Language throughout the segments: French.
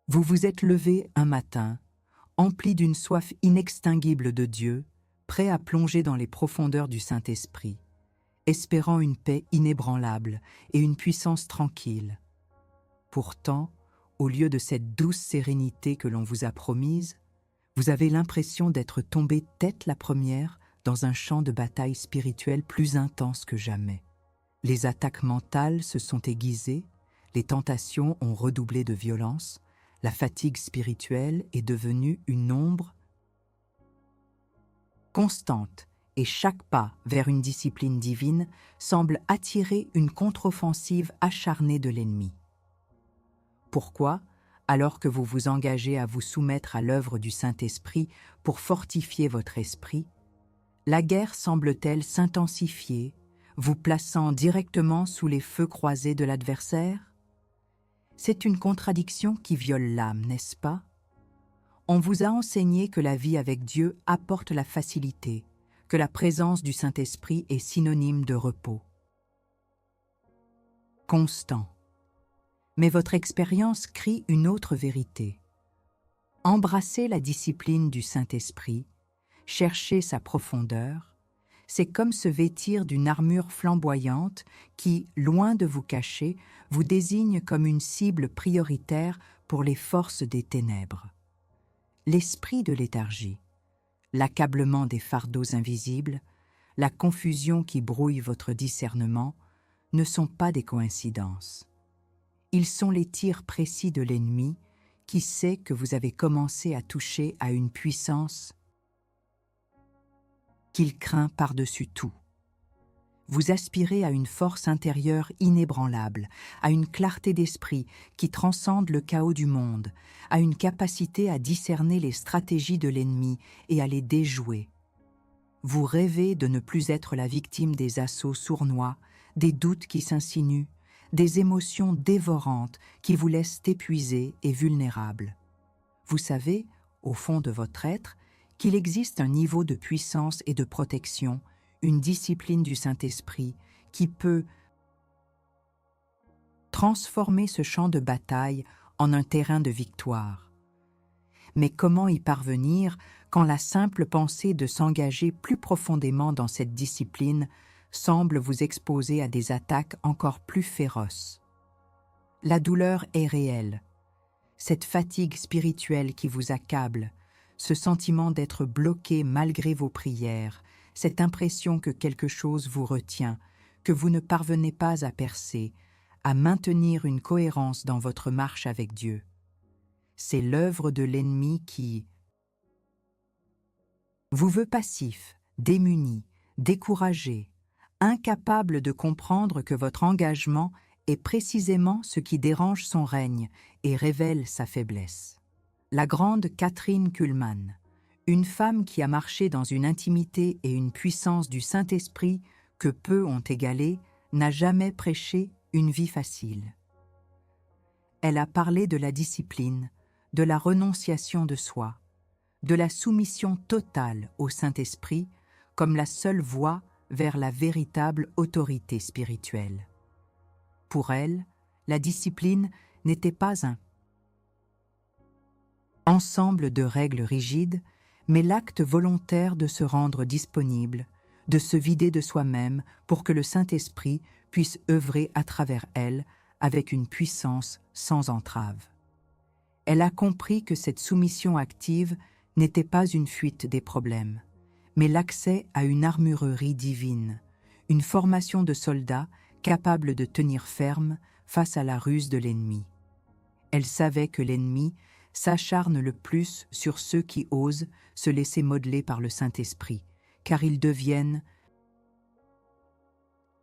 Vous vous êtes levé un matin, empli d'une soif inextinguible de Dieu, prêt à plonger dans les profondeurs du Saint-Esprit, espérant une paix inébranlable et une puissance tranquille. Pourtant, au lieu de cette douce sérénité que l'on vous a promise, vous avez l'impression d'être tombé tête la première dans un champ de bataille spirituel plus intense que jamais. Les attaques mentales se sont aiguisées, les tentations ont redoublé de violence, la fatigue spirituelle est devenue une ombre constante et chaque pas vers une discipline divine semble attirer une contre-offensive acharnée de l'ennemi. Pourquoi, alors que vous vous engagez à vous soumettre à l'œuvre du Saint-Esprit pour fortifier votre esprit, la guerre semble-t-elle s'intensifier, vous plaçant directement sous les feux croisés de l'adversaire? C'est une contradiction qui viole l'âme, n'est-ce pas? On vous a enseigné que la vie avec Dieu apporte la facilité, que la présence du Saint-Esprit est synonyme de repos. Constant. Mais votre expérience crie une autre vérité. Embrasser la discipline du Saint-Esprit, chercher sa profondeur, c'est comme se vêtir d'une armure flamboyante qui, loin de vous cacher, vous désigne comme une cible prioritaire pour les forces des ténèbres. L'esprit de léthargie, l'accablement des fardeaux invisibles, la confusion qui brouille votre discernement ne sont pas des coïncidences. Ils sont les tirs précis de l'ennemi qui sait que vous avez commencé à toucher à une puissance qu'il craint par-dessus tout. Vous aspirez à une force intérieure inébranlable, à une clarté d'esprit qui transcende le chaos du monde, à une capacité à discerner les stratégies de l'ennemi et à les déjouer. Vous rêvez de ne plus être la victime des assauts sournois, des doutes qui s'insinuent, des émotions dévorantes qui vous laissent épuisé et vulnérable. Vous savez, au fond de votre être, qu'il existe un niveau de puissance et de protection, une discipline du Saint-Esprit qui peut transformer ce champ de bataille en un terrain de victoire. Mais comment y parvenir quand la simple pensée de s'engager plus profondément dans cette discipline semble vous exposer à des attaques encore plus féroces? La douleur est réelle. Cette fatigue spirituelle qui vous accable, ce sentiment d'être bloqué malgré vos prières, cette impression que quelque chose vous retient, que vous ne parvenez pas à percer, à maintenir une cohérence dans votre marche avec Dieu. C'est l'œuvre de l'ennemi qui vous veut passif, démuni, découragé, incapable de comprendre que votre engagement est précisément ce qui dérange son règne et révèle sa faiblesse. La grande Catherine Kuhlmann, une femme qui a marché dans une intimité et une puissance du Saint-Esprit que peu ont égalée, n'a jamais prêché une vie facile. Elle a parlé de la discipline, de la renonciation de soi, de la soumission totale au Saint-Esprit comme la seule voie vers la véritable autorité spirituelle. Pour elle, la discipline n'était pas un ensemble de règles rigides, mais l'acte volontaire de se rendre disponible, de se vider de soi-même pour que le Saint-Esprit puisse œuvrer à travers elle avec une puissance sans entrave. Elle a compris que cette soumission active n'était pas une fuite des problèmes, mais l'accès à une armurerie divine, une formation de soldats capable de tenir ferme face à la ruse de l'ennemi. Elle savait que l'ennemi s'acharne le plus sur ceux qui osent se laisser modeler par le Saint-Esprit, car ils deviennent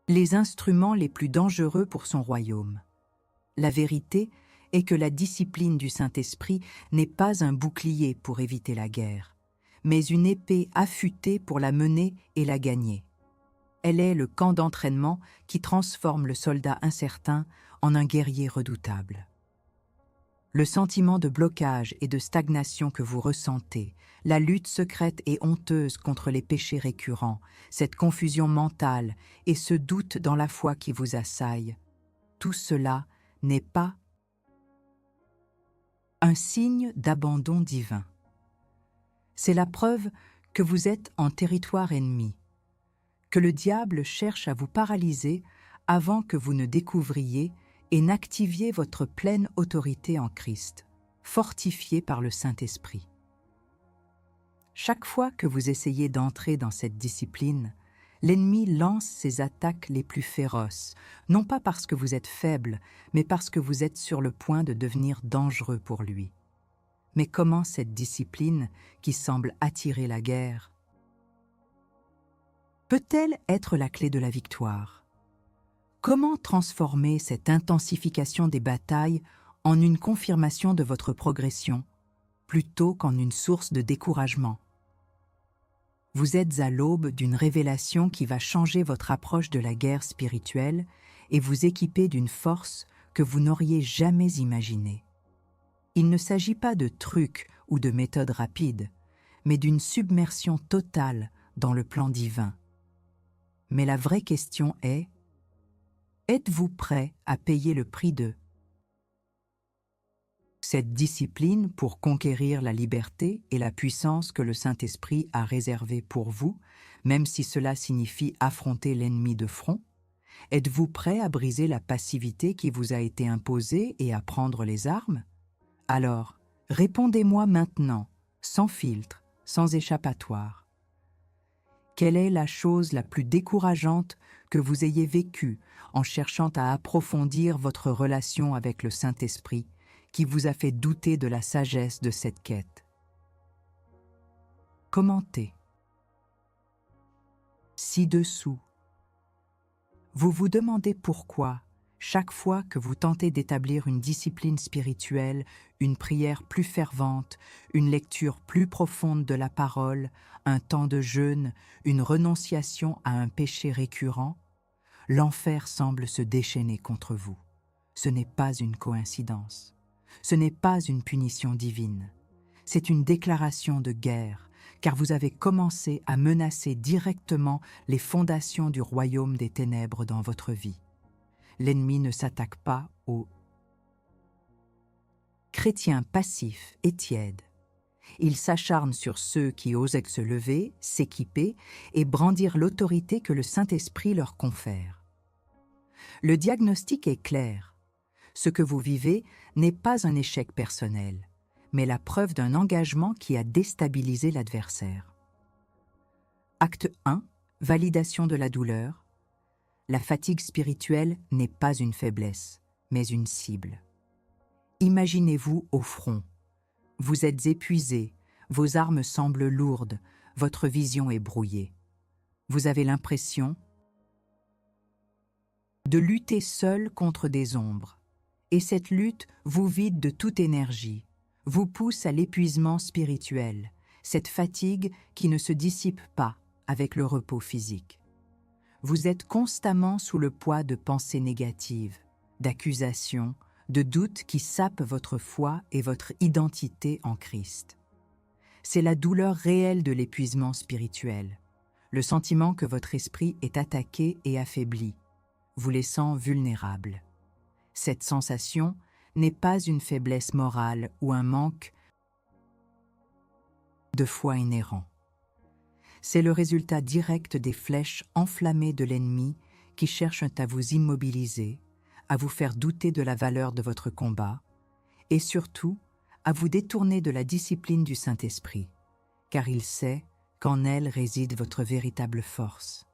les instruments les plus dangereux pour son royaume. La vérité est que la discipline du Saint-Esprit n'est pas un bouclier pour éviter la guerre, mais une épée affûtée pour la mener et la gagner. Elle est le camp d'entraînement qui transforme le soldat incertain en un guerrier redoutable. Le sentiment de blocage et de stagnation que vous ressentez, la lutte secrète et honteuse contre les péchés récurrents, cette confusion mentale et ce doute dans la foi qui vous assaille, tout cela n'est pas un signe d'abandon divin. C'est la preuve que vous êtes en territoire ennemi, que le diable cherche à vous paralyser avant que vous ne découvriez et n'activiez votre pleine autorité en Christ, fortifié par le Saint-Esprit. Chaque fois que vous essayez d'entrer dans cette discipline, l'ennemi lance ses attaques les plus féroces, non pas parce que vous êtes faible, mais parce que vous êtes sur le point de devenir dangereux pour lui. Mais comment cette discipline, qui semble attirer la guerre, peut-elle être la clé de la victoire? Comment transformer cette intensification des batailles en une confirmation de votre progression, plutôt qu'en une source de découragement? Vous êtes à l'aube d'une révélation qui va changer votre approche de la guerre spirituelle et vous équiper d'une force que vous n'auriez jamais imaginée. Il ne s'agit pas de trucs ou de méthodes rapides, mais d'une submersion totale dans le plan divin. Mais la vraie question est, êtes-vous prêt à payer le prix de cette discipline pour conquérir la liberté et la puissance que le Saint-Esprit a réservée pour vous, même si cela signifie affronter l'ennemi de front? Êtes-vous prêt à briser la passivité qui vous a été imposée et à prendre les armes? Alors, répondez-moi maintenant, sans filtre, sans échappatoire. Quelle est la chose la plus décourageante que vous ayez vécue en cherchant à approfondir votre relation avec le Saint-Esprit, qui vous a fait douter de la sagesse de cette quête? Commentez. Ci-dessous. Vous vous demandez pourquoi, chaque fois que vous tentez d'établir une discipline spirituelle, une prière plus fervente, une lecture plus profonde de la parole, un temps de jeûne, une renonciation à un péché récurrent, l'enfer semble se déchaîner contre vous. Ce n'est pas une coïncidence. Ce n'est pas une punition divine. C'est une déclaration de guerre, car vous avez commencé à menacer directement les fondations du royaume des ténèbres dans votre vie. L'ennemi ne s'attaque pas aux chrétiens passifs et tièdes. Il s'acharne sur ceux qui osent se lever, s'équiper et brandir l'autorité que le Saint-Esprit leur confère. Le diagnostic est clair. Ce que vous vivez n'est pas un échec personnel, mais la preuve d'un engagement qui a déstabilisé l'adversaire. Acte 1, validation de la douleur. La fatigue spirituelle n'est pas une faiblesse, mais une cible. Imaginez-vous au front. Vous êtes épuisé, vos armes semblent lourdes, votre vision est brouillée. Vous avez l'impression de lutter seul contre des ombres. Et cette lutte vous vide de toute énergie, vous pousse à l'épuisement spirituel, cette fatigue qui ne se dissipe pas avec le repos physique. Vous êtes constamment sous le poids de pensées négatives, d'accusations, de doutes qui sapent votre foi et votre identité en Christ. C'est la douleur réelle de l'épuisement spirituel, le sentiment que votre esprit est attaqué et affaibli, vous laissant vulnérable. Cette sensation n'est pas une faiblesse morale ou un manque de foi inhérent. C'est le résultat direct des flèches enflammées de l'ennemi qui cherchent à vous immobiliser, à vous faire douter de la valeur de votre combat et surtout à vous détourner de la discipline du Saint-Esprit, car il sait qu'en elle réside votre véritable force.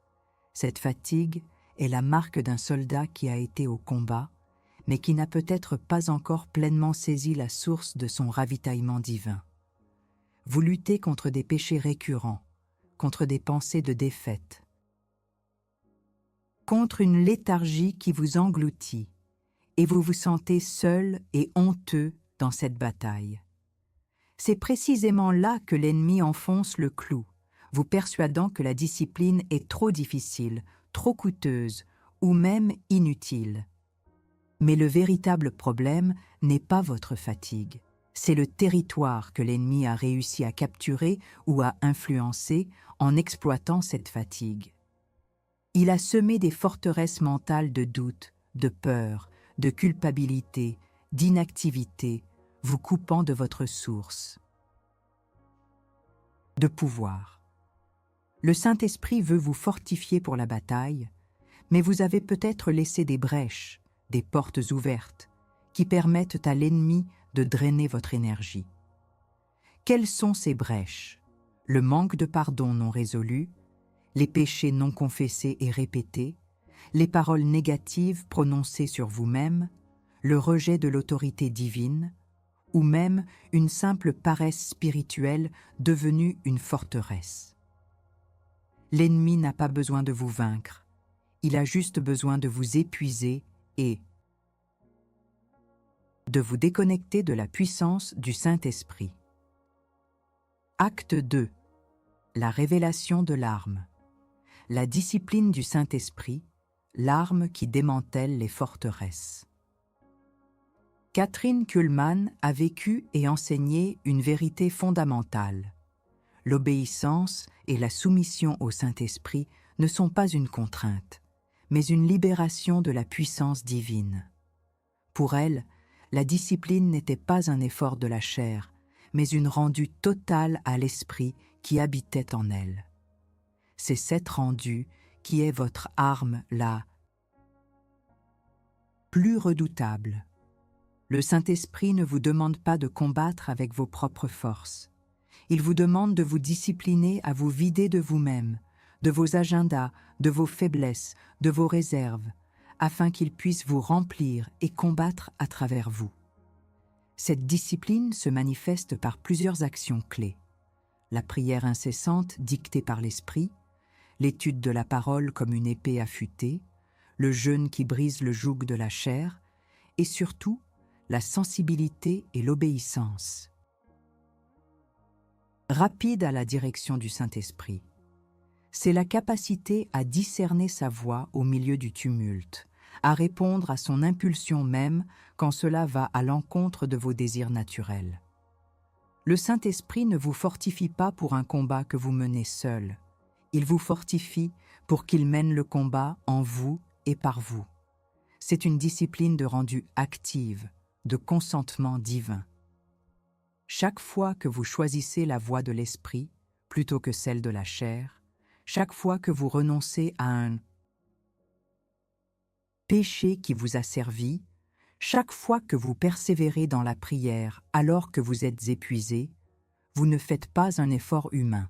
Cette fatigue est la marque d'un soldat qui a été au combat, mais qui n'a peut-être pas encore pleinement saisi la source de son ravitaillement divin. Vous luttez contre des péchés récurrents, contre des pensées de défaite, contre une léthargie qui vous engloutit, et vous vous sentez seul et honteux dans cette bataille. C'est précisément là que l'ennemi enfonce le clou, vous persuadant que la discipline est trop difficile, trop coûteuse ou même inutile. Mais le véritable problème n'est pas votre fatigue, c'est le territoire que l'ennemi a réussi à capturer ou à influencer en exploitant cette fatigue. Il a semé des forteresses mentales de doute, de peur, de culpabilité, d'inactivité, vous coupant de votre source de pouvoir. Le Saint-Esprit veut vous fortifier pour la bataille, mais vous avez peut-être laissé des brèches, des portes ouvertes, qui permettent à l'ennemi de drainer votre énergie. Quelles sont ces brèches? Le manque de pardon non résolu, les péchés non confessés et répétés, les paroles négatives prononcées sur vous-même, le rejet de l'autorité divine, ou même une simple paresse spirituelle devenue une forteresse. L'ennemi n'a pas besoin de vous vaincre, il a juste besoin de vous épuiser et de vous déconnecter de la puissance du Saint-Esprit. Acte 2. La révélation de l'arme. La discipline du Saint-Esprit, l'arme qui démantèle les forteresses. Kathryn Kuhlman a vécu et enseigné une vérité fondamentale. L'obéissance et la soumission au Saint-Esprit ne sont pas une contrainte, mais une libération de la puissance divine. Pour elle, la discipline n'était pas un effort de la chair, mais une rendue totale à l'esprit qui habitait en elle. C'est cette rendue qui est votre arme la plus redoutable. Le Saint-Esprit ne vous demande pas de combattre avec vos propres forces. Il vous demande de vous discipliner à vous vider de vous-même, de vos agendas, de vos faiblesses, de vos réserves, afin qu'il puisse vous remplir et combattre à travers vous. Cette discipline se manifeste par plusieurs actions clés. La prière incessante dictée par l'Esprit, l'étude de la parole comme une épée affûtée, le jeûne qui brise le joug de la chair, et surtout, la sensibilité et l'obéissance. Rapide à la direction du Saint-Esprit. C'est la capacité à discerner sa voix au milieu du tumulte, à répondre à son impulsion même quand cela va à l'encontre de vos désirs naturels. Le Saint-Esprit ne vous fortifie pas pour un combat que vous menez seul. Il vous fortifie pour qu'il mène le combat en vous et par vous. C'est une discipline de rendue active, de consentement divin. Chaque fois que vous choisissez la voie de l'esprit plutôt que celle de la chair, chaque fois que vous renoncez à un péché qui vous a servi, chaque fois que vous persévérez dans la prière alors que vous êtes épuisé, vous ne faites pas un effort humain.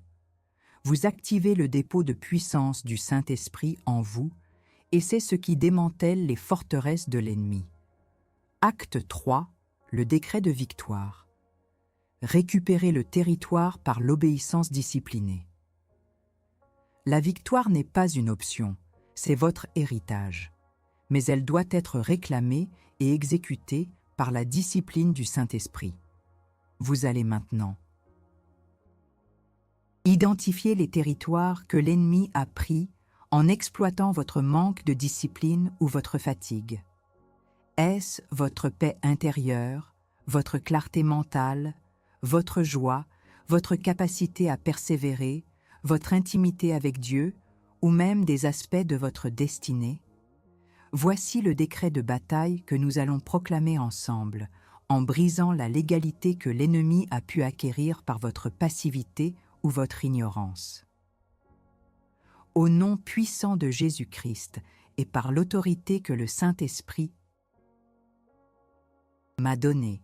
Vous activez le dépôt de puissance du Saint-Esprit en vous et c'est ce qui démantèle les forteresses de l'ennemi. Acte 3, le décret de victoire. Récupérer le territoire par l'obéissance disciplinée. La victoire n'est pas une option, c'est votre héritage, mais elle doit être réclamée et exécutée par la discipline du Saint-Esprit. Vous allez maintenant identifier les territoires que l'ennemi a pris en exploitant votre manque de discipline ou votre fatigue. Est-ce votre paix intérieure, votre clarté mentale, votre joie, votre capacité à persévérer, votre intimité avec Dieu, ou même des aspects de votre destinée? Voici le décret de bataille que nous allons proclamer ensemble, en brisant la légalité que l'ennemi a pu acquérir par votre passivité ou votre ignorance. Au nom puissant de Jésus-Christ et par l'autorité que le Saint-Esprit m'a donnée,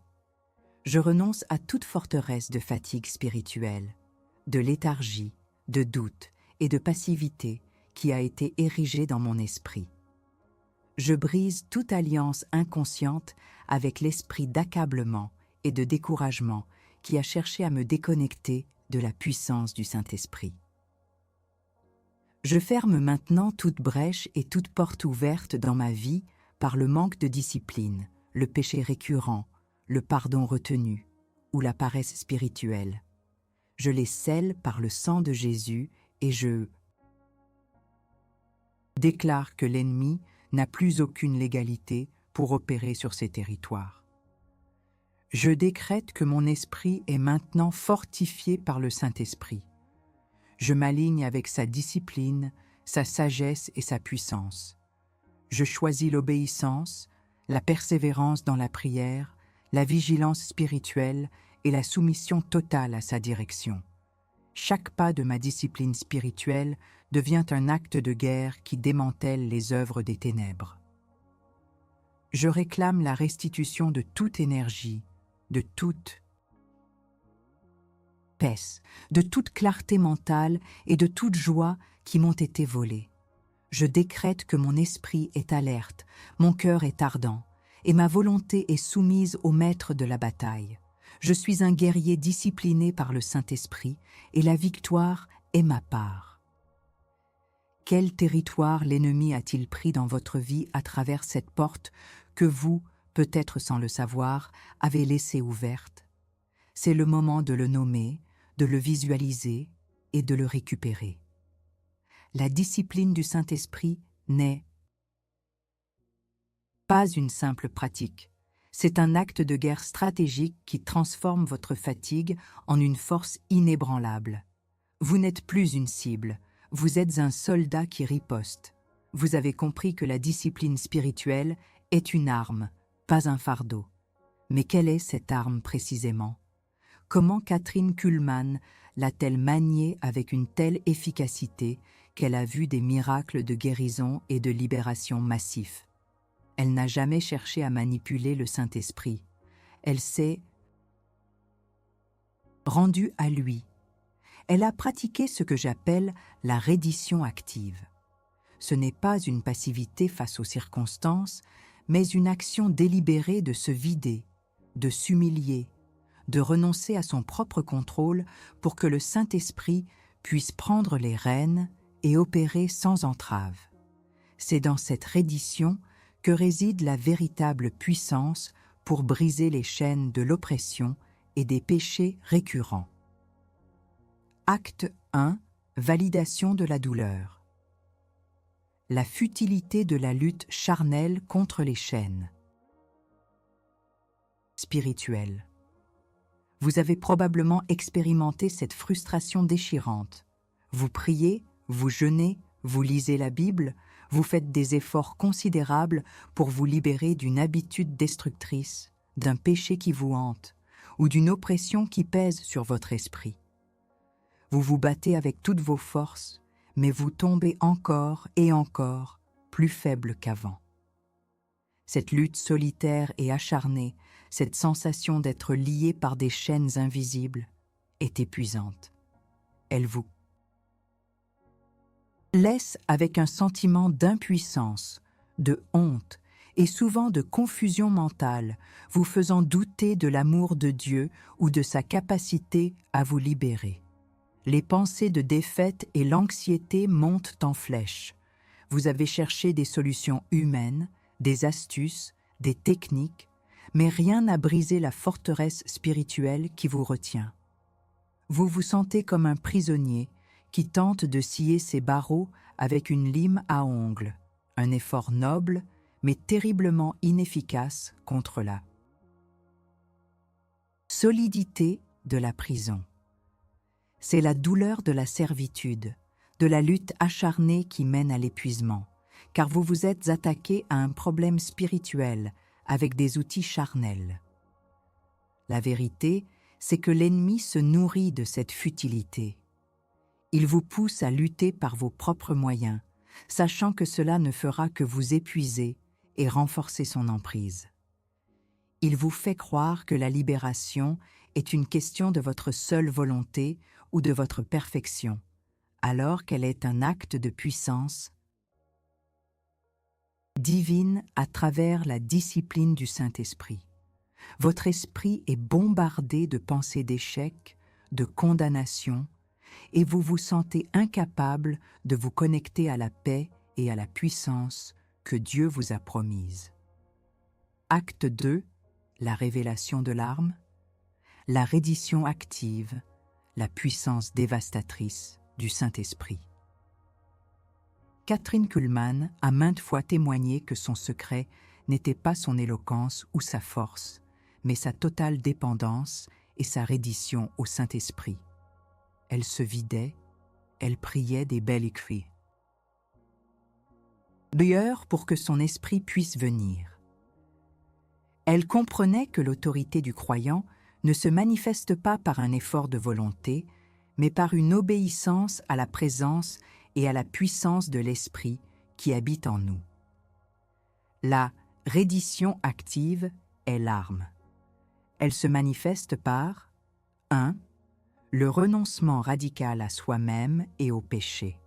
je renonce à toute forteresse de fatigue spirituelle, de léthargie, de doute et de passivité qui a été érigée dans mon esprit. Je brise toute alliance inconsciente avec l'esprit d'accablement et de découragement qui a cherché à me déconnecter de la puissance du Saint-Esprit. Je ferme maintenant toute brèche et toute porte ouverte dans ma vie par le manque de discipline, le péché récurrent, le pardon retenu ou la paresse spirituelle. Je les scelle par le sang de Jésus et je déclare que l'ennemi n'a plus aucune légalité pour opérer sur ces territoires. Je décrète que mon esprit est maintenant fortifié par le Saint-Esprit. Je m'aligne avec sa discipline, sa sagesse et sa puissance. Je choisis l'obéissance, la persévérance dans la prière, la vigilance spirituelle et la soumission totale à sa direction. Chaque pas de ma discipline spirituelle devient un acte de guerre qui démantèle les œuvres des ténèbres. Je réclame la restitution de toute énergie, de toute paix, de toute clarté mentale et de toute joie qui m'ont été volées. Je décrète que mon esprit est alerte, mon cœur est ardent, et ma volonté est soumise au maître de la bataille. Je suis un guerrier discipliné par le Saint-Esprit, et la victoire est ma part. Quel territoire l'ennemi a-t-il pris dans votre vie à travers cette porte que vous, peut-être sans le savoir, avez laissée ouverte? C'est le moment de le nommer, de le visualiser et de le récupérer. La discipline du Saint-Esprit n'est pas une simple pratique. C'est un acte de guerre stratégique qui transforme votre fatigue en une force inébranlable. Vous n'êtes plus une cible, vous êtes un soldat qui riposte. Vous avez compris que la discipline spirituelle est une arme, pas un fardeau. Mais quelle est cette arme précisément? Comment Kathryn Kuhlman l'a-t-elle maniée avec une telle efficacité qu'elle a vu des miracles de guérison et de libération massifs? Elle n'a jamais cherché à manipuler le Saint-Esprit. Elle s'est rendue à lui. Elle a pratiqué ce que j'appelle la reddition active. Ce n'est pas une passivité face aux circonstances, mais une action délibérée de se vider, de s'humilier, de renoncer à son propre contrôle pour que le Saint-Esprit puisse prendre les rênes et opérer sans entrave. C'est dans cette reddition que réside la véritable puissance pour briser les chaînes de l'oppression et des péchés récurrents. Acte 1. Validation de la douleur. La futilité de la lutte charnelle contre les chaînes. Spirituelle. Vous avez probablement expérimenté cette frustration déchirante. Vous priez, vous jeûnez, vous lisez la Bible, vous faites des efforts considérables pour vous libérer d'une habitude destructrice, d'un péché qui vous hante, ou d'une oppression qui pèse sur votre esprit. Vous vous battez avec toutes vos forces, mais vous tombez encore et encore plus faible qu'avant. Cette lutte solitaire et acharnée, cette sensation d'être lié par des chaînes invisibles, est épuisante. Elle vous laisse avec un sentiment d'impuissance, de honte et souvent de confusion mentale, vous faisant douter de l'amour de Dieu ou de sa capacité à vous libérer. Les pensées de défaite et l'anxiété montent en flèche. Vous avez cherché des solutions humaines, des astuces, des techniques, mais rien n'a brisé la forteresse spirituelle qui vous retient. Vous vous sentez comme un prisonnier qui tente de scier ses barreaux avec une lime à ongles, un effort noble mais terriblement inefficace contre la solidité de la prison. C'est la douleur de la servitude, de la lutte acharnée qui mène à l'épuisement, car vous vous êtes attaqué à un problème spirituel avec des outils charnels. La vérité, c'est que l'ennemi se nourrit de cette futilité. Il vous pousse à lutter par vos propres moyens, sachant que cela ne fera que vous épuiser et renforcer son emprise. Il vous fait croire que la libération est une question de votre seule volonté ou de votre perfection, alors qu'elle est un acte de puissance divine à travers la discipline du Saint-Esprit. Votre esprit est bombardé de pensées d'échec, de condamnation, et vous vous sentez incapable de vous connecter à la paix et à la puissance que Dieu vous a promise. Acte 2, la révélation de l'arme, la reddition active, la puissance dévastatrice du Saint-Esprit. Kathryn Kuhlman a maintes fois témoigné que son secret n'était pas son éloquence ou sa force, mais sa totale dépendance et sa reddition au Saint-Esprit. Elle se vidait, elle priait des belles cris. D'ailleurs, pour que son esprit puisse venir. Elle comprenait que l'autorité du croyant ne se manifeste pas par un effort de volonté, mais par une obéissance à la présence et à la puissance de l'Esprit qui habite en nous. La reddition active est l'arme. Elle se manifeste par 1. Le renoncement radical à soi-même et au péché.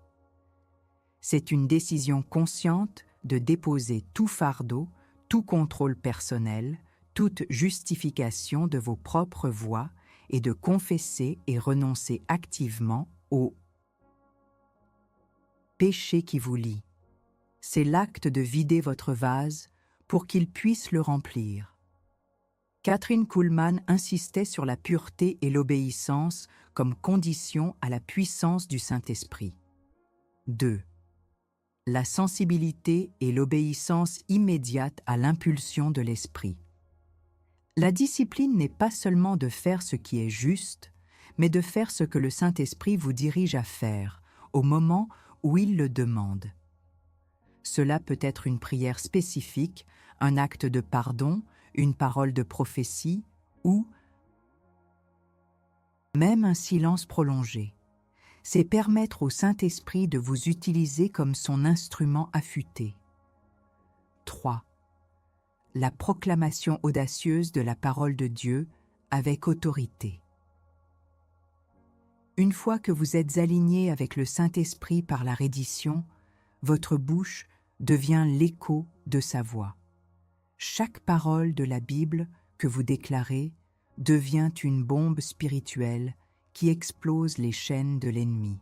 C'est une décision consciente de déposer tout fardeau, tout contrôle personnel, toute justification de vos propres voies et de confesser et renoncer activement au péché qui vous lie. C'est l'acte de vider votre vase pour qu'il puisse le remplir. Catherine Kuhlman insistait sur la pureté et l'obéissance comme condition à la puissance du Saint-Esprit. 2. La sensibilité et l'obéissance immédiate à l'impulsion de l'Esprit. La discipline n'est pas seulement de faire ce qui est juste, mais de faire ce que le Saint-Esprit vous dirige à faire, au moment où il le demande. Cela peut être une prière spécifique, un acte de pardon, une parole de prophétie ou même un silence prolongé. C'est permettre au Saint-Esprit de vous utiliser comme son instrument affûté. 3. La proclamation audacieuse de la parole de Dieu avec autorité. Une fois que vous êtes aligné avec le Saint-Esprit par la reddition, votre bouche devient l'écho de sa voix. Chaque parole de la Bible que vous déclarez devient une bombe spirituelle qui explose les chaînes de l'ennemi.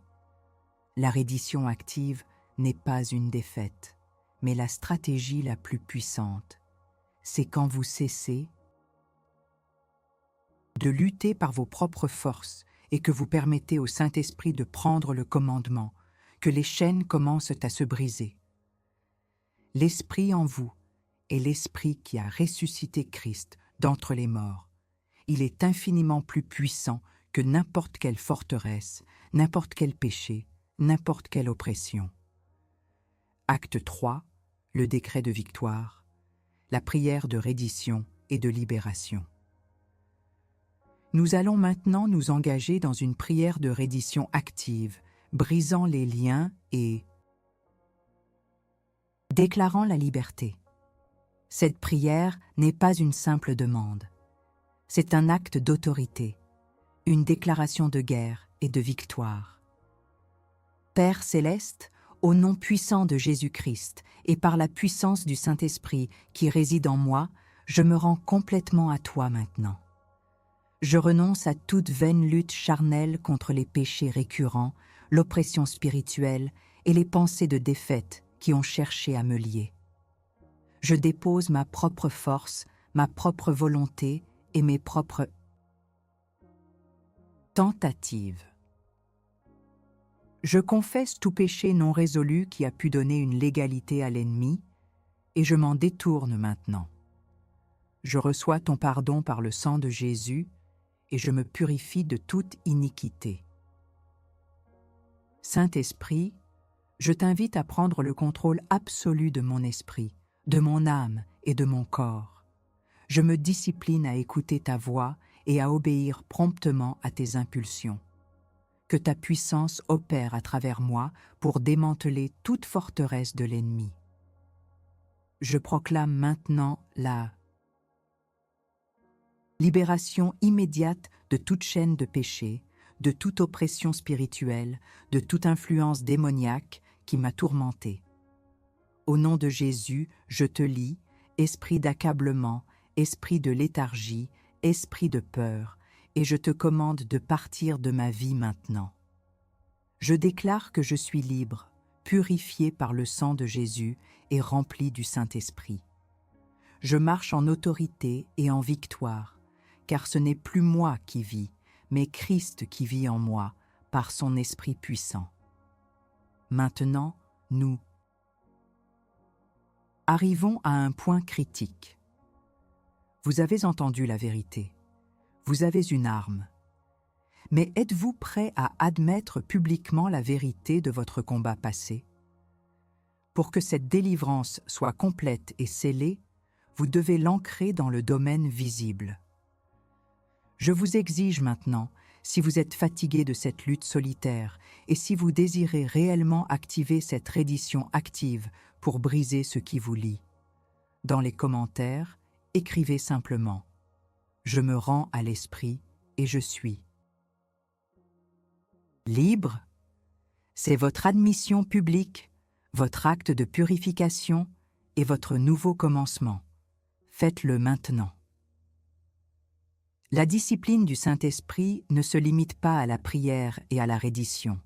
La reddition active n'est pas une défaite, mais la stratégie la plus puissante. C'est quand vous cessez de lutter par vos propres forces et que vous permettez au Saint-Esprit de prendre le commandement, que les chaînes commencent à se briser. L'Esprit en vous est l'Esprit qui a ressuscité Christ d'entre les morts. Il est infiniment plus puissant que n'importe quelle forteresse, n'importe quel péché, n'importe quelle oppression. Acte 3, le décret de victoire, la prière de reddition et de libération. Nous allons maintenant nous engager dans une prière de reddition active, brisant les liens et déclarant la liberté. Cette prière n'est pas une simple demande. C'est un acte d'autorité, une déclaration de guerre et de victoire. Père céleste, au nom puissant de Jésus-Christ et par la puissance du Saint-Esprit qui réside en moi, je me rends complètement à toi maintenant. Je renonce à toute vaine lutte charnelle contre les péchés récurrents, l'oppression spirituelle et les pensées de défaite qui ont cherché à me lier. Je dépose ma propre force, ma propre volonté et mes propres tentatives. Je confesse tout péché non résolu qui a pu donner une légalité à l'ennemi, et je m'en détourne maintenant. Je reçois ton pardon par le sang de Jésus, et je me purifie de toute iniquité. Saint-Esprit, je t'invite à prendre le contrôle absolu de mon esprit, de mon âme et de mon corps. Je me discipline à écouter ta voix et à obéir promptement à tes impulsions. Que ta puissance opère à travers moi pour démanteler toute forteresse de l'ennemi. Je proclame maintenant la libération immédiate de toute chaîne de péché, de toute oppression spirituelle, de toute influence démoniaque qui m'a tourmenté. Au nom de Jésus, je te lie, esprit d'accablement, esprit de léthargie, esprit de peur, et je te commande de partir de ma vie maintenant. Je déclare que je suis libre, purifié par le sang de Jésus et rempli du Saint-Esprit. Je marche en autorité et en victoire, car ce n'est plus moi qui vis, mais Christ qui vit en moi par son Esprit puissant. Maintenant, nous arrivons à un point critique. Vous avez entendu la vérité. Vous avez une arme. Mais êtes-vous prêt à admettre publiquement la vérité de votre combat passé? Pour que cette délivrance soit complète et scellée, vous devez l'ancrer dans le domaine visible. Je vous exige maintenant, si vous êtes fatigué de cette lutte solitaire et si vous désirez réellement activer cette reddition active pour briser ce qui vous lie. Dans les commentaires, écrivez simplement « Je me rends à l'esprit et je suis ». Libre, c'est votre admission publique, votre acte de purification et votre nouveau commencement. Faites-le maintenant. La discipline du Saint-Esprit ne se limite pas à la prière et à la reddition.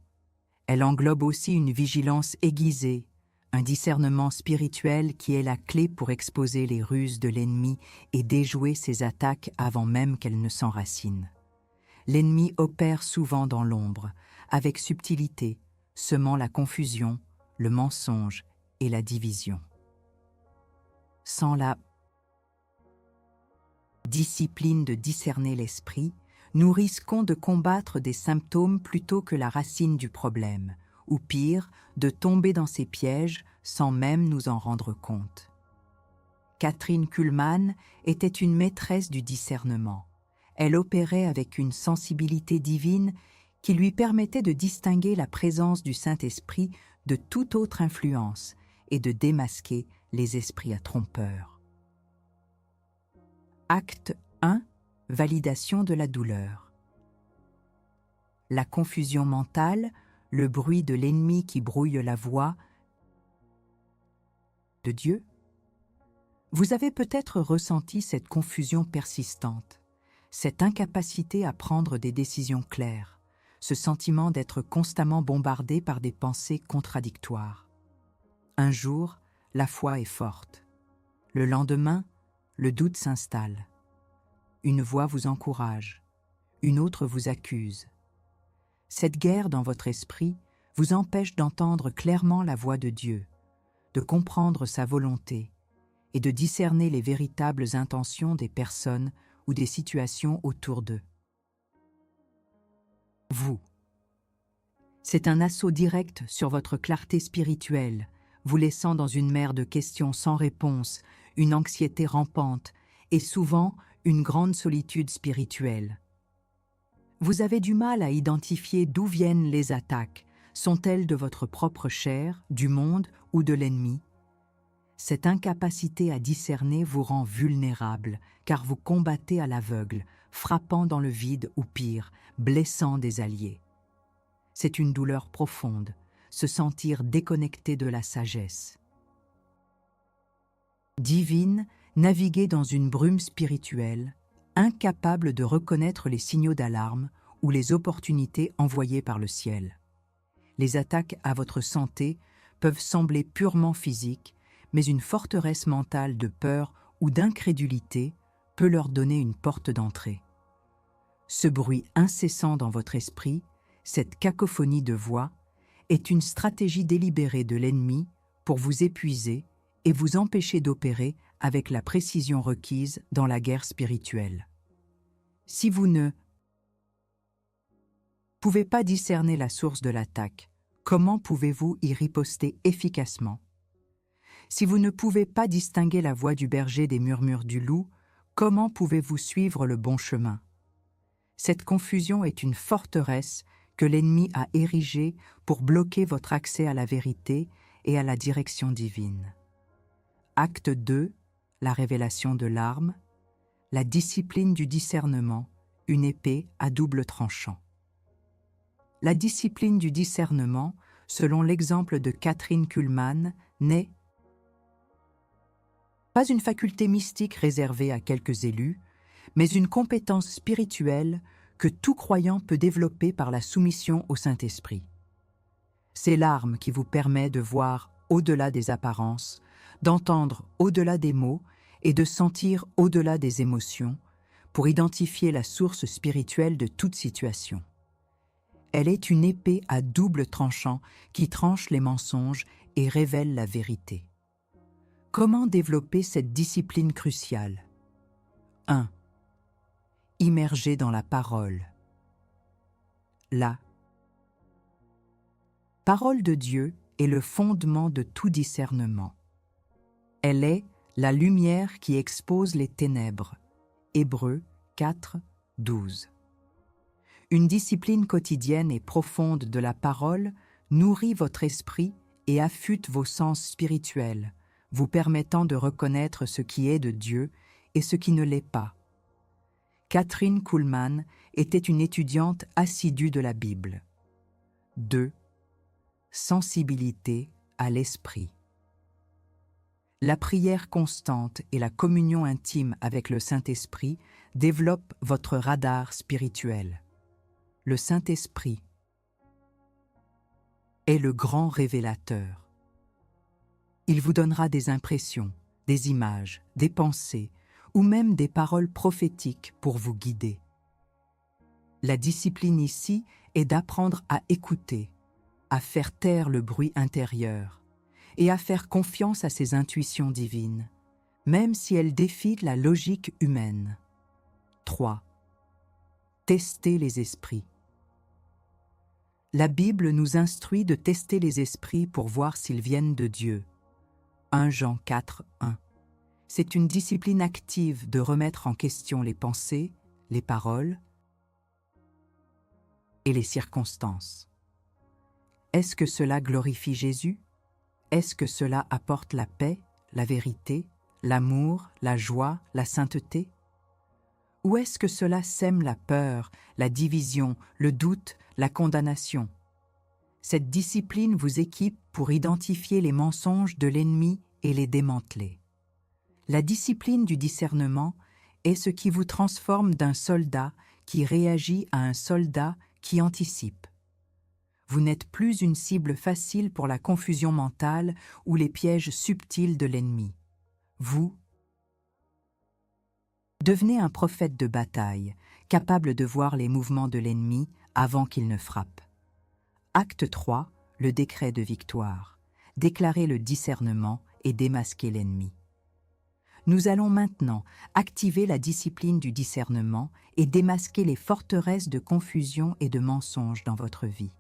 Elle englobe aussi une vigilance aiguisée, un discernement spirituel qui est la clé pour exposer les ruses de l'ennemi et déjouer ses attaques avant même qu'elles ne s'enracinent. L'ennemi opère souvent dans l'ombre, avec subtilité, semant la confusion, le mensonge et la division. Sans la discipline de discerner l'esprit, nous risquons de combattre des symptômes plutôt que la racine du problème, ou pire, de tomber dans ces pièges sans même nous en rendre compte. Kathryn Kuhlman était une maîtresse du discernement. Elle opérait avec une sensibilité divine qui lui permettait de distinguer la présence du Saint-Esprit de toute autre influence et de démasquer les esprits trompeurs. Acte 1. Validation de la douleur. La confusion mentale, le bruit de l'ennemi qui brouille la voix de Dieu. Vous avez peut-être ressenti cette confusion persistante, cette incapacité à prendre des décisions claires, ce sentiment d'être constamment bombardé par des pensées contradictoires. Un jour, la foi est forte. Le lendemain, le doute s'installe. Une voix vous encourage, une autre vous accuse. Cette guerre dans votre esprit vous empêche d'entendre clairement la voix de Dieu, de comprendre sa volonté et de discerner les véritables intentions des personnes ou des situations autour d'eux. Vous. C'est un assaut direct sur votre clarté spirituelle, vous laissant dans une mer de questions sans réponse, une anxiété rampante et souvent une grande solitude spirituelle. Vous avez du mal à identifier d'où viennent les attaques. Sont-elles de votre propre chair, du monde ou de l'ennemi? Cette incapacité à discerner vous rend vulnérable, car vous combattez à l'aveugle, frappant dans le vide ou pire, blessant des alliés. C'est une douleur profonde, se sentir déconnecté de la sagesse divine, naviguer dans une brume spirituelle, incapable de reconnaître les signaux d'alarme ou les opportunités envoyées par le ciel. Les attaques à votre santé peuvent sembler purement physiques, mais une forteresse mentale de peur ou d'incrédulité peut leur donner une porte d'entrée. Ce bruit incessant dans votre esprit, cette cacophonie de voix, est une stratégie délibérée de l'ennemi pour vous épuiser et vous empêcher d'opérer avec la précision requise dans la guerre spirituelle. Si vous ne pouvez pas discerner la source de l'attaque, comment pouvez-vous y riposter efficacement? Si vous ne pouvez pas distinguer la voix du berger des murmures du loup, comment pouvez-vous suivre le bon chemin? Cette confusion est une forteresse que l'ennemi a érigée pour bloquer votre accès à la vérité et à la direction divine. Acte 2, la révélation de l'arme, la discipline du discernement, une épée à double tranchant. La discipline du discernement, selon l'exemple de Kathryn Kuhlman, n'est pas une faculté mystique réservée à quelques élus, mais une compétence spirituelle que tout croyant peut développer par la soumission au Saint-Esprit. C'est l'arme qui vous permet de voir au-delà des apparences, d'entendre au-delà des mots et de sentir au-delà des émotions pour identifier la source spirituelle de toute situation. Elle est une épée à double tranchant qui tranche les mensonges et révèle la vérité. Comment développer cette discipline cruciale? 1. Immerger dans la parole. La parole de Dieu est le fondement de tout discernement. Elle est la lumière qui expose les ténèbres. Hébreux 4, 12. Une discipline quotidienne et profonde de la parole nourrit votre esprit et affûte vos sens spirituels, vous permettant de reconnaître ce qui est de Dieu et ce qui ne l'est pas. Kathryn Kuhlman était une étudiante assidue de la Bible. 2. Sensibilité à l'esprit. La prière constante et la communion intime avec le Saint-Esprit développent votre radar spirituel. Le Saint-Esprit est le grand révélateur. Il vous donnera des impressions, des images, des pensées ou même des paroles prophétiques pour vous guider. La discipline ici est d'apprendre à écouter, à faire taire le bruit intérieur et à faire confiance à ses intuitions divines, même si elles défient la logique humaine. 3. Tester les esprits. La Bible nous instruit de tester les esprits pour voir s'ils viennent de Dieu. 1 Jean 4, 1. C'est une discipline active de remettre en question les pensées, les paroles et les circonstances. Est-ce que cela glorifie Jésus? Est-ce que cela apporte la paix, la vérité, l'amour, la joie, la sainteté? Ou est-ce que cela sème la peur, la division, le doute, la condamnation? Cette discipline vous équipe pour identifier les mensonges de l'ennemi et les démanteler. La discipline du discernement est ce qui vous transforme d'un soldat qui réagit à un soldat qui anticipe. Vous n'êtes plus une cible facile pour la confusion mentale ou les pièges subtils de l'ennemi. Vous devenez un prophète de bataille, capable de voir les mouvements de l'ennemi avant qu'il ne frappe. Acte 3, le décret de victoire. Déclarer le discernement et démasquer l'ennemi. Nous allons maintenant activer la discipline du discernement et démasquer les forteresses de confusion et de mensonges dans votre vie.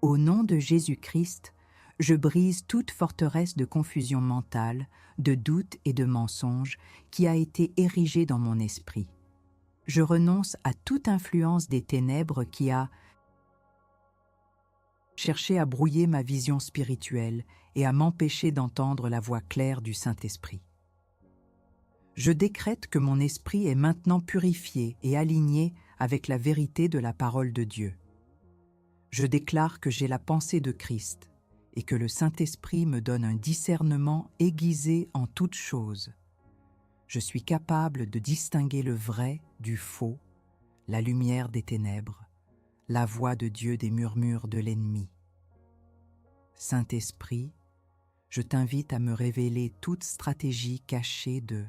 Au nom de Jésus-Christ, je brise toute forteresse de confusion mentale, de doute et de mensonge qui a été érigée dans mon esprit. Je renonce à toute influence des ténèbres qui a cherché à brouiller ma vision spirituelle et à m'empêcher d'entendre la voix claire du Saint-Esprit. Je décrète que mon esprit est maintenant purifié et aligné avec la vérité de la parole de Dieu. Je déclare que j'ai la pensée de Christ et que le Saint-Esprit me donne un discernement aiguisé en toutes choses. Je suis capable de distinguer le vrai du faux, la lumière des ténèbres, la voix de Dieu des murmures de l'ennemi. Saint-Esprit, je t'invite à me révéler toute stratégie cachée de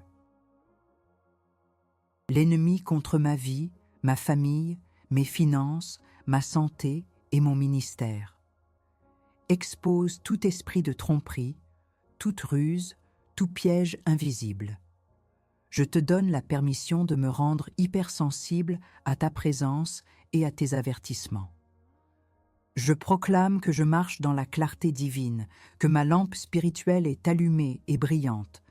l'ennemi contre ma vie, ma famille, mes finances, ma santé et mon ministère. Expose tout esprit de tromperie, toute ruse, tout piège invisible. Je te donne la permission de me rendre hypersensible à ta présence et à tes avertissements. Je proclame que je marche dans la clarté divine, que ma lampe spirituelle est allumée et brillante.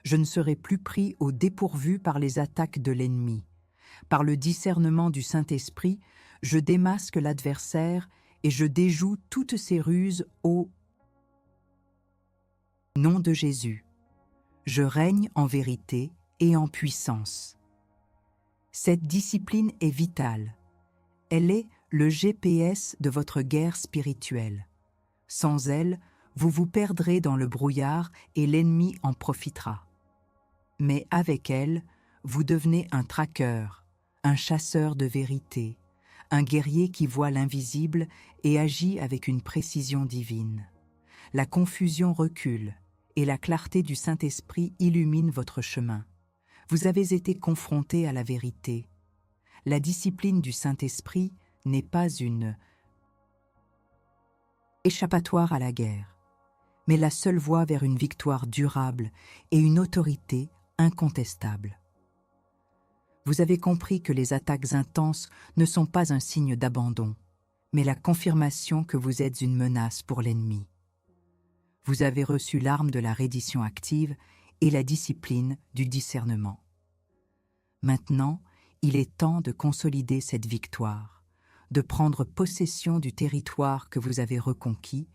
Je ne serai plus pris au dépourvu par les attaques de l'ennemi. Par le discernement du Saint-Esprit, je démasque l'adversaire et je déjoue toutes ses ruses au nom de Jésus. Je règne en vérité et en puissance. Cette discipline est vitale. Elle est le GPS de votre guerre spirituelle. Sans elle, vous vous perdrez dans le brouillard et l'ennemi en profitera. Mais avec elle, vous devenez un traqueur, un chasseur de vérité, un guerrier qui voit l'invisible et agit avec une précision divine. La confusion recule et la clarté du Saint-Esprit illumine votre chemin. Vous avez été confronté à la vérité. La discipline du Saint-Esprit n'est pas une échappatoire à la guerre, mais la seule voie vers une victoire durable et une autorité incontestable. Vous avez compris que les attaques intenses ne sont pas un signe d'abandon, mais la confirmation que vous êtes une menace pour l'ennemi. Vous avez reçu l'arme de la reddition active et la discipline du discernement. Maintenant, il est temps de consolider cette victoire, de prendre possession du territoire que vous avez reconquis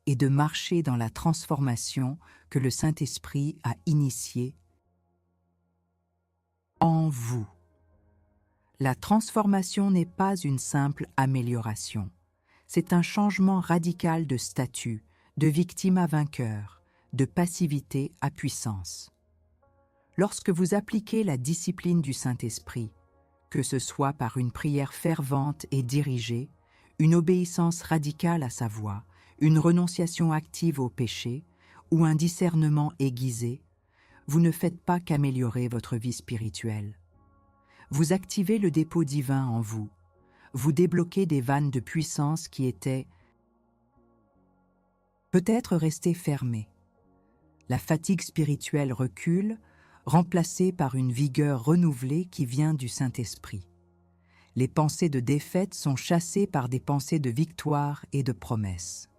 et de marcher dans la transformation que le Saint-Esprit a initiée en vous. La transformation n'est pas une simple amélioration. C'est un changement radical de statut, de victime à vainqueur, de passivité à puissance. Lorsque vous appliquez la discipline du Saint-Esprit, que ce soit par une prière fervente et dirigée, une obéissance radicale à sa voix, une renonciation active au péché ou un discernement aiguisé, vous ne faites pas qu'améliorer votre vie spirituelle. Vous activez le dépôt divin en vous. Vous débloquez des vannes de puissance qui étaient peut-être restées fermées. La fatigue spirituelle recule, remplacée par une vigueur renouvelée qui vient du Saint-Esprit. Les pensées de défaite sont chassées par des pensées de victoire et de promesse.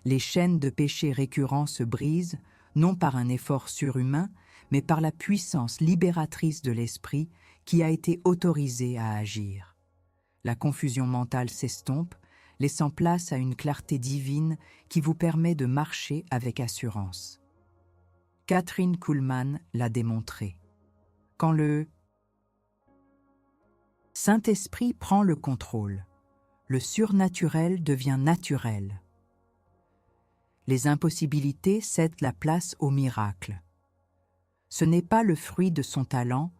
Les chaînes de péché récurrents se brisent, non par un effort surhumain, mais par la puissance libératrice de l'Esprit qui a été autorisé à agir. La confusion mentale s'estompe, laissant place à une clarté divine qui vous permet de marcher avec assurance. Kathryn Kuhlman l'a démontré. Quand le Saint-Esprit prend le contrôle, le surnaturel devient naturel. Les impossibilités cèdent la place au miracle. Ce n'est pas le fruit de son talent,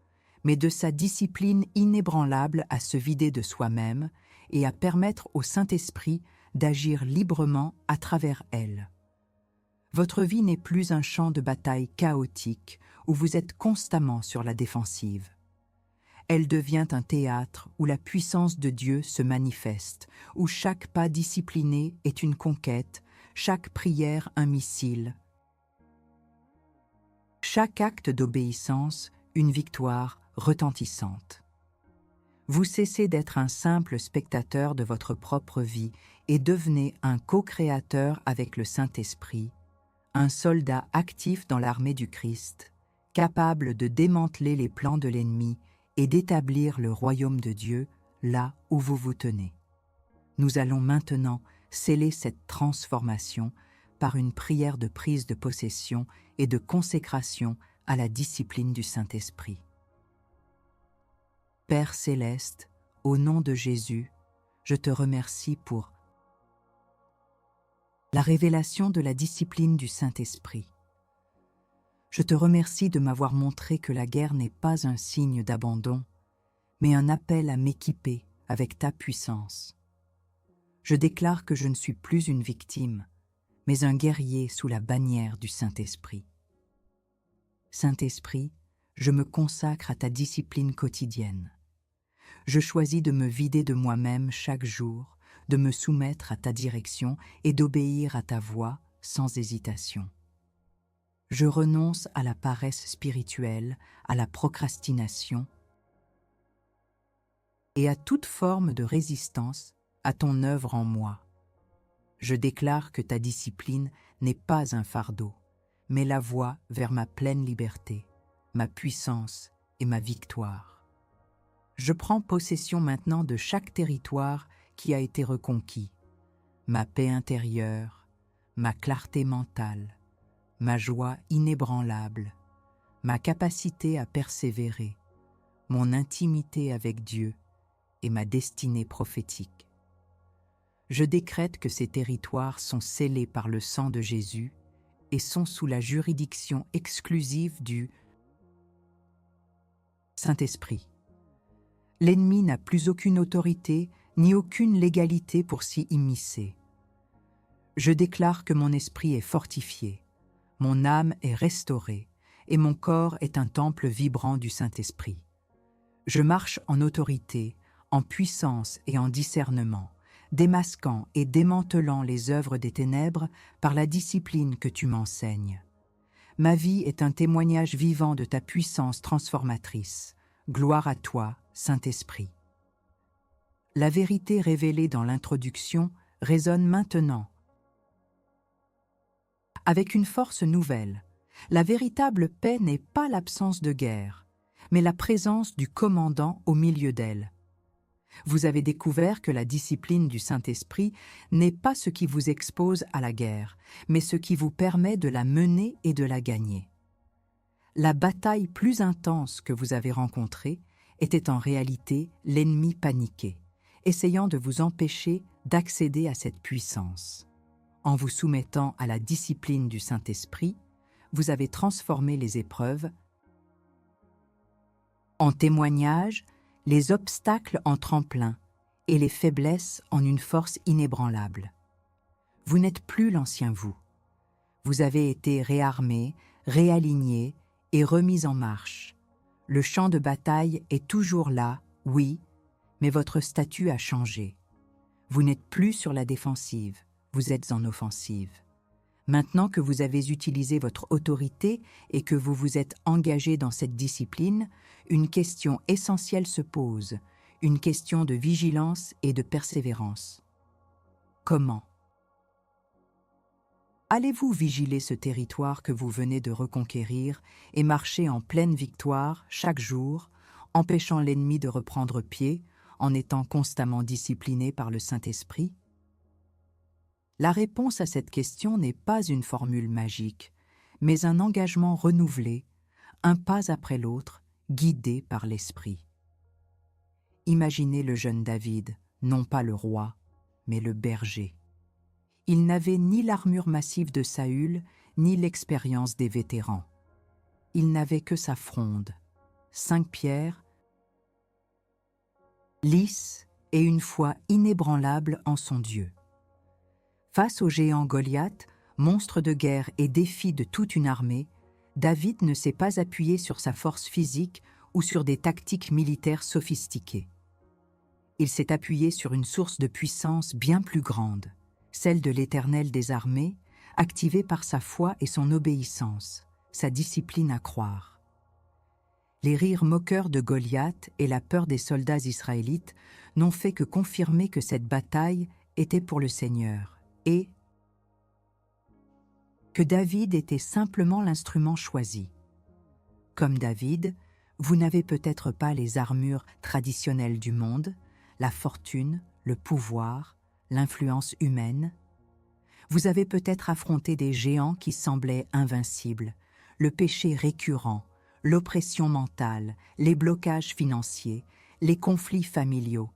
mais de sa discipline inébranlable à se vider de soi-même et à permettre au Saint-Esprit d'agir librement à travers elle. Votre vie n'est plus un champ de bataille chaotique où vous êtes constamment sur la défensive. Elle devient un théâtre où la puissance de Dieu se manifeste, où chaque pas discipliné est une conquête, chaque prière un missile, chaque acte d'obéissance une victoire retentissante. Vous cessez d'être un simple spectateur de votre propre vie et devenez un co-créateur avec le Saint-Esprit, un soldat actif dans l'armée du Christ, capable de démanteler les plans de l'ennemi et d'établir le royaume de Dieu là où vous vous tenez. Nous allons maintenant sceller cette transformation par une prière de prise de possession et de consécration à la discipline du Saint-Esprit. Père céleste, au nom de Jésus, je te remercie pour la révélation de la discipline du Saint-Esprit. Je te remercie de m'avoir montré que la guerre n'est pas un signe d'abandon, mais un appel à m'équiper avec ta puissance. Je déclare que je ne suis plus une victime, mais un guerrier sous la bannière du Saint-Esprit. Saint-Esprit, je me consacre à ta discipline quotidienne. Je choisis de me vider de moi-même chaque jour, de me soumettre à ta direction et d'obéir à ta voix sans hésitation. Je renonce à la paresse spirituelle, à la procrastination et à toute forme de résistance à ton œuvre en moi. Je déclare que ta discipline n'est pas un fardeau, mais la voie vers ma pleine liberté, ma puissance et ma victoire. Je prends possession maintenant de chaque territoire qui a été reconquis, ma paix intérieure, ma clarté mentale, ma joie inébranlable, ma capacité à persévérer, mon intimité avec Dieu et ma destinée prophétique. Je décrète que ces territoires sont scellés par le sang de Jésus et sont sous la juridiction exclusive du Saint-Esprit. L'ennemi n'a plus aucune autorité ni aucune légalité pour s'y immiscer. Je déclare que mon esprit est fortifié, mon âme est restaurée et mon corps est un temple vibrant du Saint-Esprit. Je marche en autorité, en puissance et en discernement, démasquant et démantelant les œuvres des ténèbres par la discipline que tu m'enseignes. Ma vie est un témoignage vivant de ta puissance transformatrice. Gloire à toi, Saint-Esprit. La vérité révélée dans l'introduction résonne maintenant avec une force nouvelle. La véritable paix n'est pas l'absence de guerre, mais la présence du commandant au milieu d'elle. Vous avez découvert que la discipline du Saint-Esprit n'est pas ce qui vous expose à la guerre, mais ce qui vous permet de la mener et de la gagner. La bataille plus intense que vous avez rencontrée était en réalité l'ennemi paniqué, essayant de vous empêcher d'accéder à cette puissance. En vous soumettant à la discipline du Saint-Esprit, vous avez transformé les épreuves en témoignages, les obstacles en tremplin et les faiblesses en une force inébranlable. Vous n'êtes plus l'ancien vous. Vous avez été réarmé, réaligné et remis en marche. Le champ de bataille est toujours là, oui, mais votre statut a changé. Vous n'êtes plus sur la défensive, vous êtes en offensive. Maintenant que vous avez utilisé votre autorité et que vous vous êtes engagé dans cette discipline, une question essentielle se pose, une question de vigilance et de persévérance. Comment? Allez-vous vigiler ce territoire que vous venez de reconquérir et marcher en pleine victoire chaque jour, empêchant l'ennemi de reprendre pied, en étant constamment discipliné par le Saint-Esprit? La réponse à cette question n'est pas une formule magique, mais un engagement renouvelé, un pas après l'autre, guidé par l'Esprit. Imaginez le jeune David, non pas le roi, mais le berger. Il n'avait ni l'armure massive de Saül, ni l'expérience des vétérans. Il n'avait que sa fronde, 5 pierres, lisse et une foi inébranlable en son Dieu. Face au géant Goliath, monstre de guerre et défi de toute une armée, David ne s'est pas appuyé sur sa force physique ou sur des tactiques militaires sophistiquées. Il s'est appuyé sur une source de puissance bien plus grande, celle de l'Éternel des armées, activée par sa foi et son obéissance, sa discipline à croire. Les rires moqueurs de Goliath et la peur des soldats israélites n'ont fait que confirmer que cette bataille était pour le Seigneur et que David était simplement l'instrument choisi. Comme David, vous n'avez peut-être pas les armures traditionnelles du monde, la fortune, le pouvoir, l'influence humaine. Vous avez peut-être affronté des géants qui semblaient invincibles, le péché récurrent, l'oppression mentale, les blocages financiers, les conflits familiaux,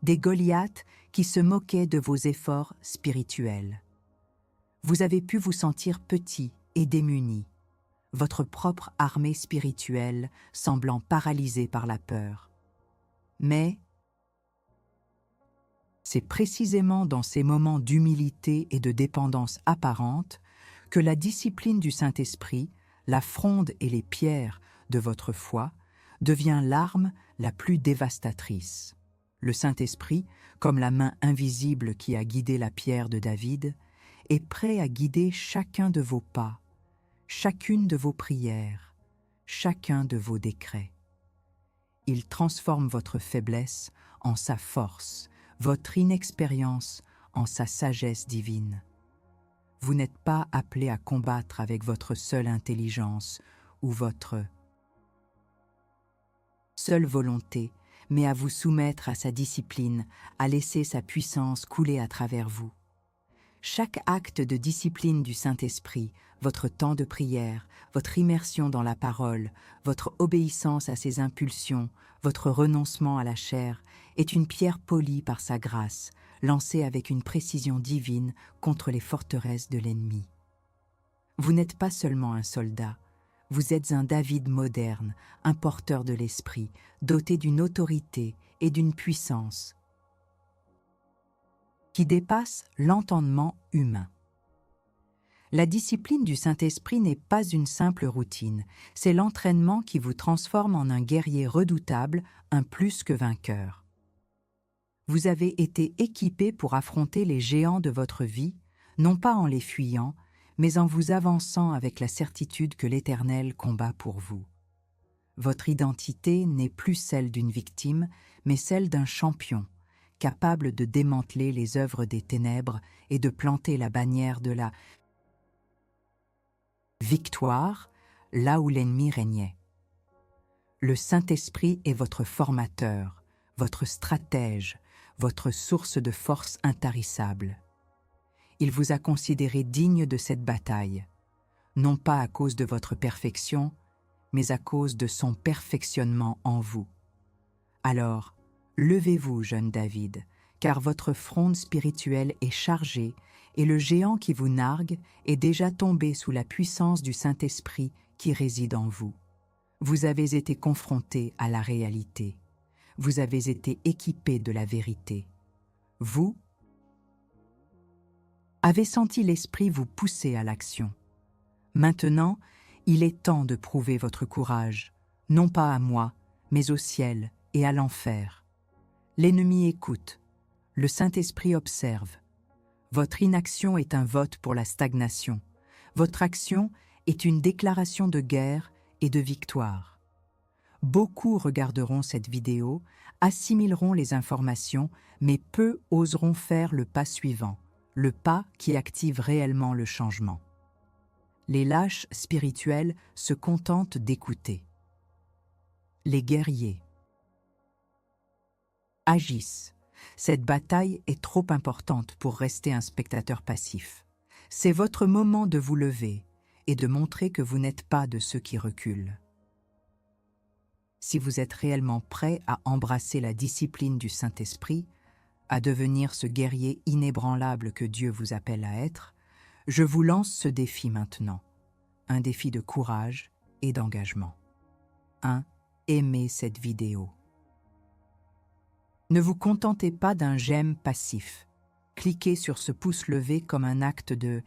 des Goliaths qui se moquaient de vos efforts spirituels. Vous avez pu vous sentir petit et démuni, votre propre armée spirituelle semblant paralysée par la peur. Mais c'est précisément dans ces moments d'humilité et de dépendance apparente que la discipline du Saint-Esprit, la fronde et les pierres de votre foi, devient l'arme la plus dévastatrice. Le Saint-Esprit, comme la main invisible qui a guidé la pierre de David, est prêt à guider chacun de vos pas, chacune de vos prières, chacun de vos décrets. Il transforme votre faiblesse en sa force, votre inexpérience en sa sagesse divine. Vous n'êtes pas appelé à combattre avec votre seule intelligence ou votre seule volonté, mais à vous soumettre à sa discipline, à laisser sa puissance couler à travers vous. Chaque acte de discipline du Saint-Esprit, votre temps de prière, votre immersion dans la parole, votre obéissance à ses impulsions, votre renoncement à la chair, est une pierre polie par sa grâce, lancée avec une précision divine contre les forteresses de l'ennemi. Vous n'êtes pas seulement un soldat, vous êtes un David moderne, un porteur de l'esprit, doté d'une autorité et d'une puissance qui dépasse l'entendement humain. La discipline du Saint-Esprit n'est pas une simple routine, c'est l'entraînement qui vous transforme en un guerrier redoutable, un plus que vainqueur. Vous avez été équipé pour affronter les géants de votre vie, non pas en les fuyant, mais en vous avançant avec la certitude que l'Éternel combat pour vous. Votre identité n'est plus celle d'une victime, mais celle d'un champion, capable de démanteler les œuvres des ténèbres et de planter la bannière de la victoire là où l'ennemi régnait. Le Saint-Esprit est votre formateur, votre stratège, votre source de force intarissable. Il vous a considéré digne de cette bataille, non pas à cause de votre perfection, mais à cause de son perfectionnement en vous. Alors, levez-vous, jeune David, car votre fronde spirituelle est chargée et le géant qui vous nargue est déjà tombé sous la puissance du Saint-Esprit qui réside en vous. Vous avez été confronté à la réalité. Vous avez été équipé de la vérité. Vous avez senti l'Esprit vous pousser à l'action. Maintenant, il est temps de prouver votre courage, non pas à moi, mais au ciel et à l'enfer. L'ennemi écoute, le Saint-Esprit observe. Votre inaction est un vote pour la stagnation. Votre action est une déclaration de guerre et de victoire. Beaucoup regarderont cette vidéo, assimileront les informations, mais peu oseront faire le pas suivant, le pas qui active réellement le changement. Les lâches spirituels se contentent d'écouter. Les guerriers agissent. Cette bataille est trop importante pour rester un spectateur passif. C'est votre moment de vous lever et de montrer que vous n'êtes pas de ceux qui reculent. Si vous êtes réellement prêt à embrasser la discipline du Saint-Esprit, à devenir ce guerrier inébranlable que Dieu vous appelle à être, je vous lance ce défi maintenant, un défi de courage et d'engagement. 1. Aimez cette vidéo. Ne vous contentez pas d'un j'aime passif. Cliquez sur ce pouce levé comme un acte de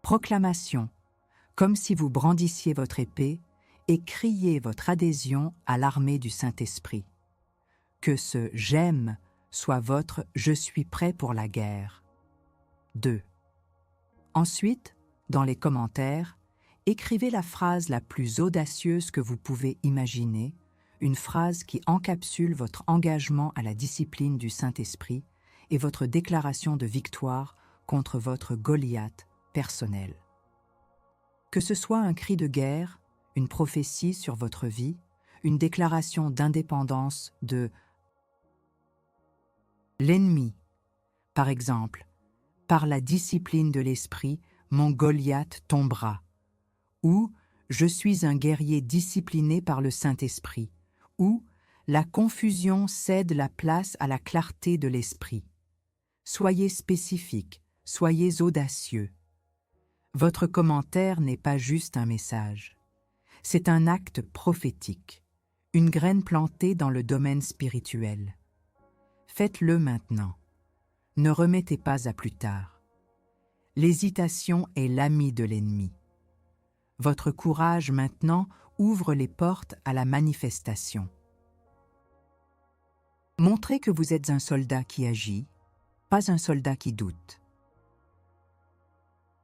proclamation, comme si vous brandissiez votre épée, et criez votre adhésion à l'armée du Saint-Esprit. Que ce « j'aime » soit votre « je suis prêt pour la guerre ». 2. Ensuite, dans les commentaires, écrivez la phrase la plus audacieuse que vous pouvez imaginer, une phrase qui encapsule votre engagement à la discipline du Saint-Esprit et votre déclaration de victoire contre votre Goliath personnel. Que ce soit un cri de guerre, une prophétie sur votre vie, une déclaration d'indépendance de l'ennemi. Par exemple, par la discipline de l'esprit, mon Goliath tombera. Ou je suis un guerrier discipliné par le Saint-Esprit. Ou la confusion cède la place à la clarté de l'esprit. Soyez spécifique, soyez audacieux. Votre commentaire n'est pas juste un message. C'est un acte prophétique, une graine plantée dans le domaine spirituel. Faites-le maintenant. Ne remettez pas à plus tard. L'hésitation est l'ami de l'ennemi. Votre courage maintenant ouvre les portes à la manifestation. Montrez que vous êtes un soldat qui agit, pas un soldat qui doute.